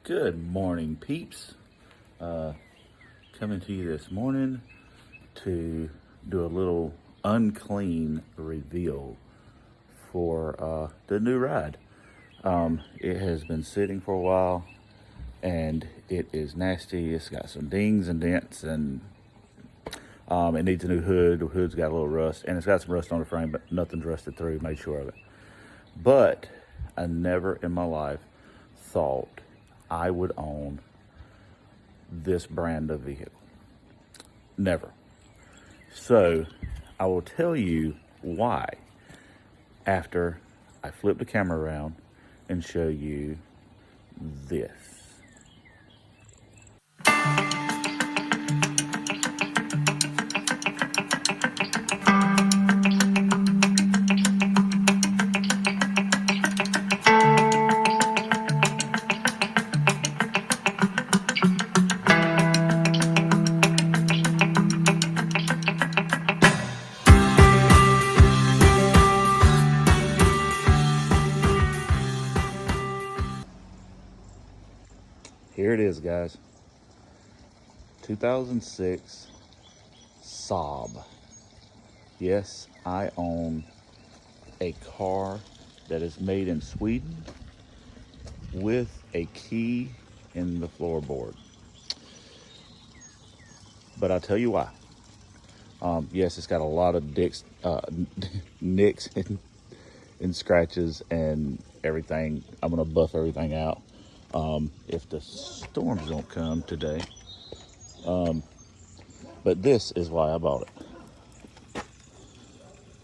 Good morning, peeps. Coming to you this morning to do a little unclean reveal for the new ride. It has been sitting for a while and it is nasty. It's got some dings and dents and it needs a new hood. The hood's got a little rust and it's got some rust on the frame, but nothing's rusted through. Made sure of it. But I never in my life thought I would own this brand of vehicle. Never. So I will tell you why after I flip the camera around and show you this. Here it is, guys. 2006 Saab. Yes, I own a car that is made in Sweden with a key in the floorboard. But I'll tell you why. Yes, it's got a lot of nicks and scratches and everything. I'm gonna buff everything out if the storms don't come today. But this is why I bought it.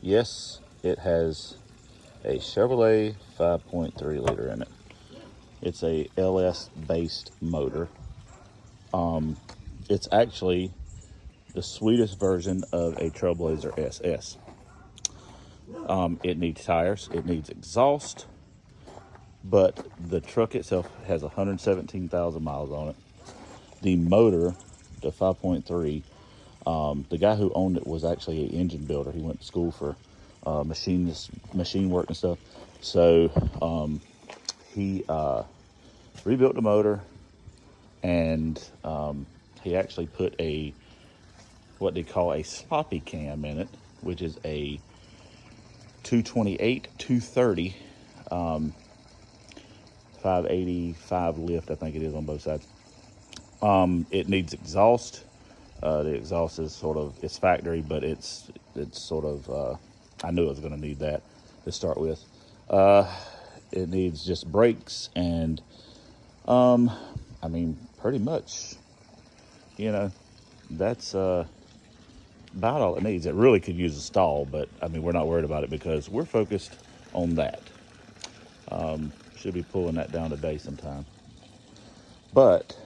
Yes, it has a Chevrolet 5.3 liter in it. It's a LS based motor. It's actually the sweetest version of a Trailblazer SS. It needs tires, it needs exhaust, but the truck itself has 117,000 miles on it. The motor, the 5.3, the guy who owned it was actually an engine builder. He went to school for machine work and stuff. So he rebuilt the motor, and he actually put what they call a sloppy cam in it, which is a 228, 230, 585 lift, I think it is on both sides. It needs exhaust. The exhaust is it's factory, but it's sort of, I knew it was going to need that to start with. It needs just brakes and, pretty much, that's about all it needs. It really could use a stall, but we're not worried about it because we're focused on that. Should be pulling that down today sometime. But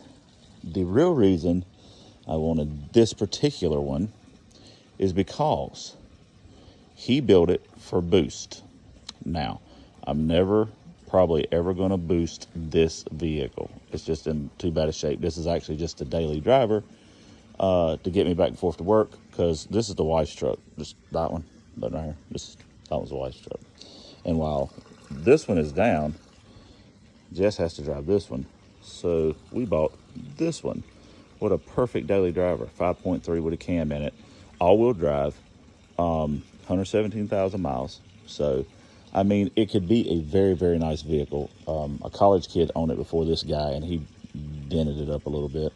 the real reason I wanted this particular one is because he built it for boost. Now, I'm never probably ever going to boost this vehicle. It's just in too bad a shape. This is actually just a daily driver to get me back and forth to work, because this is the wife's truck. Just that one, that right here. That was the wife's truck. And while this one is down, Jess has to drive this one. So we bought this one. What a perfect daily driver. 5.3 with a cam in it. All-wheel drive. 117,000 miles. So, it could be a very, very nice vehicle. A college kid owned it before this guy, and he dented it up a little bit.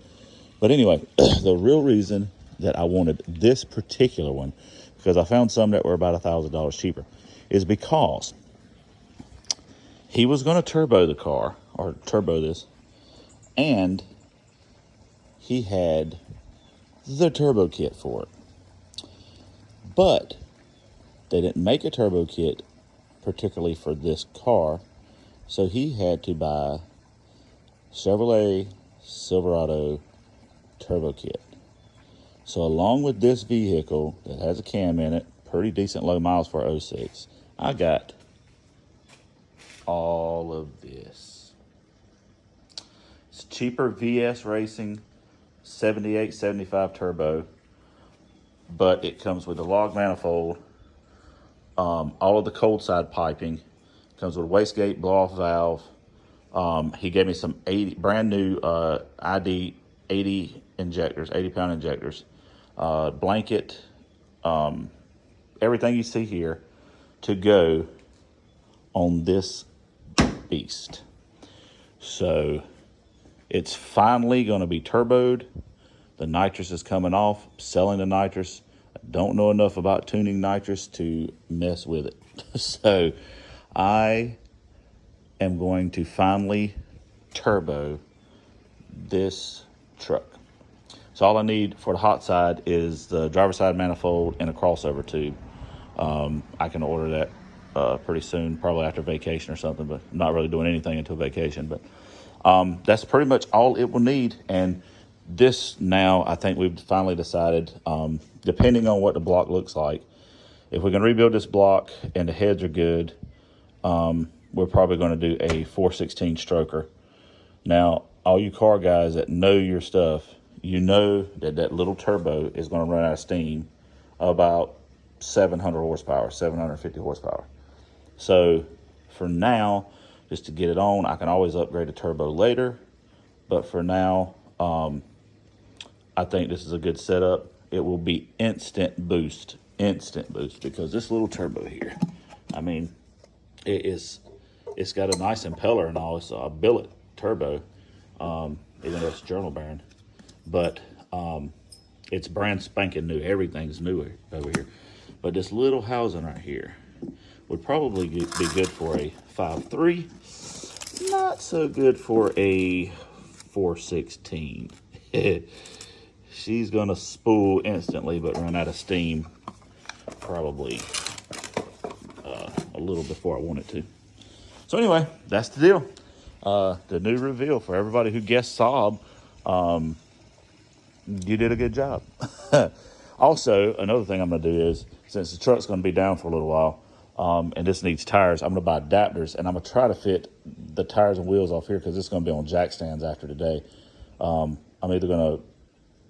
But anyway, the real reason that I wanted this particular one, because I found some that were about $1,000 cheaper, is because he was going to turbo the car, or turbo this, and he had the turbo kit for it. But they didn't make a turbo kit particularly for this car, so he had to buy Chevrolet Silverado turbo kit. So along with this vehicle that has a cam in it, pretty decent low miles for 06, I got all of this. It's cheaper VS Racing 78, 75 turbo, but it comes with a log manifold, all of the cold side piping, comes with a wastegate blow-off valve, He gave me some brand new ID 80 injectors, 80-pound injectors, blanket, everything you see here to go on this beast. So it's finally going to be turboed. The nitrous is coming off. I'm selling the nitrous. I don't know enough about tuning nitrous to mess with it. So I am going to finally turbo this truck. So all I need for the hot side is the driver's side manifold and a crossover tube. I can order that pretty soon, probably after vacation or something, but I'm not really doing anything until vacation. But that's pretty much all it will need. And this now, I think we've finally decided, depending on what the block looks like, if we can rebuild this block and the heads are good, we're probably going to do a 416 stroker. Now, all you car guys that know your stuff, you know that that little turbo is going to run out of steam about 700 horsepower, 750 horsepower. So for now, just to get it on, I can always upgrade the turbo later. But for now, I think this is a good setup. It will be instant boost, because this little turbo here, I mean, it's got a nice impeller and all. It's a billet turbo, even though it's journal bearing, but it's brand spanking new. Everything's new over here. But this little housing right here would probably be good for a 5.3, not so good for a 416. She's gonna spool instantly, but run out of steam probably a little before I want it to. So anyway, that's the deal. The new reveal for everybody who guessed Saab. You did a good job. Also, another thing I'm gonna do is, since the truck's gonna be down for a little while, and this needs tires, I'm gonna buy adapters, and I'm gonna try to fit the tires and wheels off here because it's gonna be on jack stands after today. I'm either gonna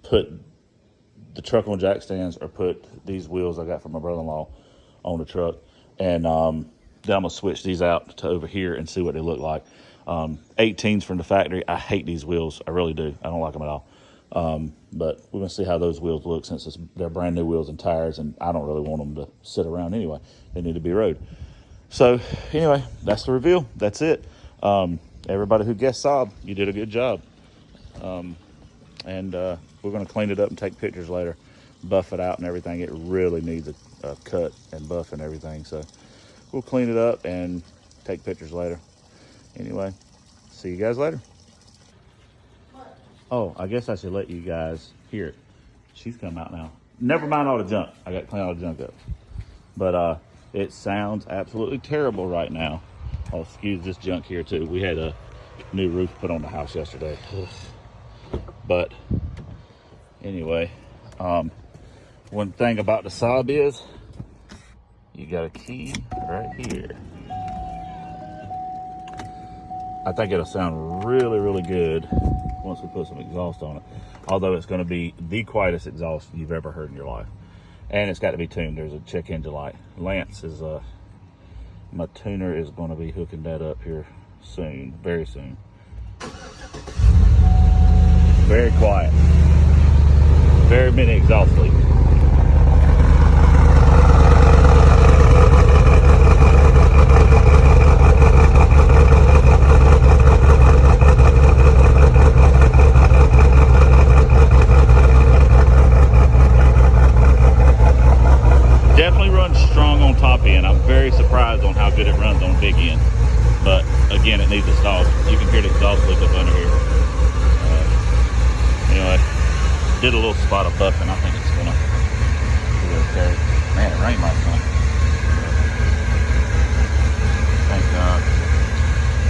put the truck on jack stands or put these wheels I got from my brother-in-law on the truck, and then I'm gonna switch these out to over here and see what they look like. 18s from the factory. I hate these wheels. I really do. I don't like them at all. But we're gonna see how those wheels look, since they're brand new wheels and tires, and I don't really want them to sit around anyway. They need to be rode. So anyway, that's the reveal. That's it. Everybody who guessed Saab, you did a good job. And we're gonna clean it up and take pictures later, buff it out and everything. It really needs a cut and buff and everything. So we'll clean it up and take pictures later. Anyway, see you guys later. Oh, I guess I should let you guys hear it. She's come out now. Never mind all the junk. I got to clean all the junk up. But it sounds absolutely terrible right now. Oh, excuse this junk here too. We had a new roof put on the house yesterday. But anyway, one thing about the Saab is you got a key right here. I think it'll sound really, really good once we put some exhaust on it. Although it's going to be the quietest exhaust you've ever heard in your life. And it's got to be tuned. There's a check engine light. Lance is, my tuner is going to be hooking that up here soon, very soon. Very quiet. Very many exhaust leaks. Definitely runs strong on top end. I'm very surprised on how good it runs on big end. But again, it needs a stall. You can hear the exhaust leak up under here. Anyway, did a little spot of buffing. I think it's gonna be okay. Man, it rained last night. Thank God.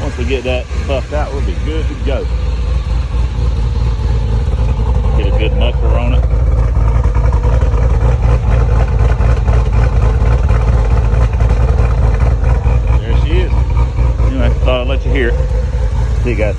Once we get that buffed out, we'll be good to go. Get a good muffler on it. There she is. Anyway, thought I'd let you hear it. See you guys.